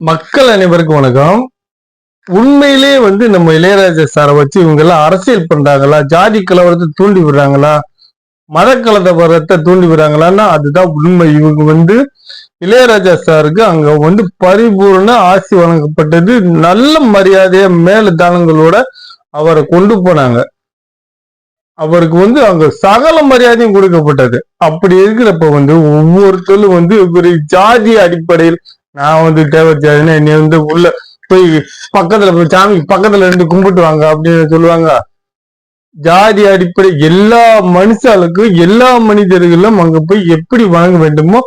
மக்கள் அனைவருக்கும் வணக்கம். உண்மையிலே நம்ம இளையராஜா சாரை வச்சு இவங்க எல்லாம் அரசியல் பண்றாங்களா, ஜாதி கலவரத்தை தூண்டி விடுறாங்களா, மத கலவரத்தை தூண்டி விடுறாங்களான்னா அதுதான் உண்மை. இவங்க இளையராஜா சாருக்கு அங்க பரிபூர்ண ஆசி வழங்கப்பட்டது. நல்ல மரியாதைய மேல தானங்களோட அவரை கொண்டு போனாங்க. அவருக்கு அங்க சகல மரியாதையும் கொடுக்கப்பட்டது. அப்படி இருக்கிறப்ப ஒவ்வொருத்தரும் ஒரு ஜாதி அடிப்படையில் நான் தேவர் ஜாதினா என்னை உள்ள போய் பக்கத்துல போய் சாமி பக்கத்துல இருந்து கும்பிட்டு வாங்க அப்படின்னு சொல்லுவாங்க. ஜாதி அடிப்படை எல்லா மனுஷாளுக்கும் எல்லா மனிதர்களும் அங்க போய் எப்படி வணங்க வேண்டுமோ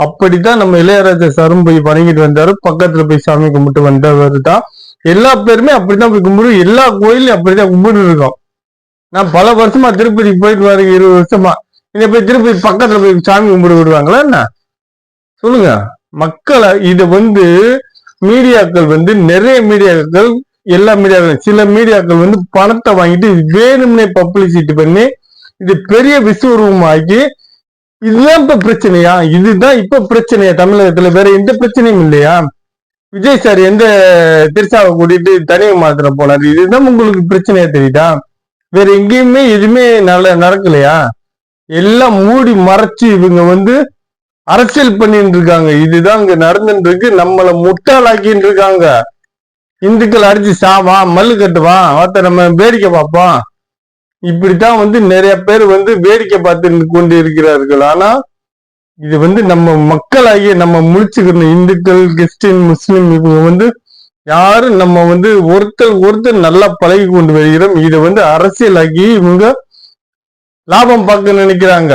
அப்படித்தான் நம்ம இளையராஜா சாரும் போய் வணங்கிட்டு வந்தாரு. பக்கத்துல போய் சாமி கும்பிட்டு வந்தவர் தான். எல்லா பேருமே அப்படித்தான் போய் கும்பிடு. எல்லா கோயிலையும் அப்படித்தான் கும்பிட்டு இருக்கோம். நான் பல வருஷமா திருப்பதிக்கு போயிட்டு வரேன், 20 வருஷமா. இதை போய் திருப்பதி பக்கத்துல போய் சாமி கும்பிட்டு விடுவாங்களா என்ன சொல்லுங்க? மக்களை இது மீடியாக்கள் நிறைய மீடியாக்கள், எல்லா மீடியாக்கள், சில மீடியாக்கள் பணத்தை வாங்கிட்டு வேணும்னே பப்ளிசிட்டி பண்ணி இது பெரிய விஸ்வரூபமாக்கி இதுதான் இப்ப பிரச்சனையா? இதுதான் இப்ப பிரச்சனையா தமிழகத்துல? வேற எந்த பிரச்சனையும் இல்லையா? விஜய் சார் எந்த திருச்சாவை கூட்டிட்டு தனியாக மாத்திர போனாரு, இதுதான் உங்களுக்கு பிரச்சனையா தெரியுதா? வேற எங்கேயுமே எதுவுமே நடக்கலையா? எல்லாம் மூடி மறைச்சு இவங்க அரசியல் பண்ணிட்டு இருக்காங்க. இதுதான் இங்க நடந்துட்டு இருக்கு. நம்மளை முட்டாளாக்கிட்டு இருக்காங்க. இந்துக்கள் அடிச்சு சாவா, மல்லு கட்டுவான், ஒருத்த நம்ம வேடிக்கை பார்ப்போம். இப்படித்தான் நிறைய பேர் வேடிக்கை பார்த்து கொண்டு இருக்கிறார்கள். ஆனா இது நம்ம மக்களாகிய நம்ம முழிச்சுக்கணும். இந்துக்கள், கிறிஸ்டின், முஸ்லிம் இவங்க யாரும் நம்ம ஒருத்தர் நல்லா பழகி கொண்டு வருகிறோம். இதை அரசியலாக்கி இவங்க லாபம் பார்க்க நினைக்கிறாங்க.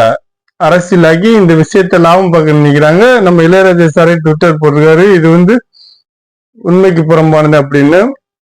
அரசியலாக்கி இந்த விஷயத்த லாபம் பார்க்க நினைக்கிறாங்க. நம்ம இளையராஜா சாரை ட்விட்டர் போட்டிருக்காரு, இது உண்மைக்கு புறம்பானது அப்படின்னு.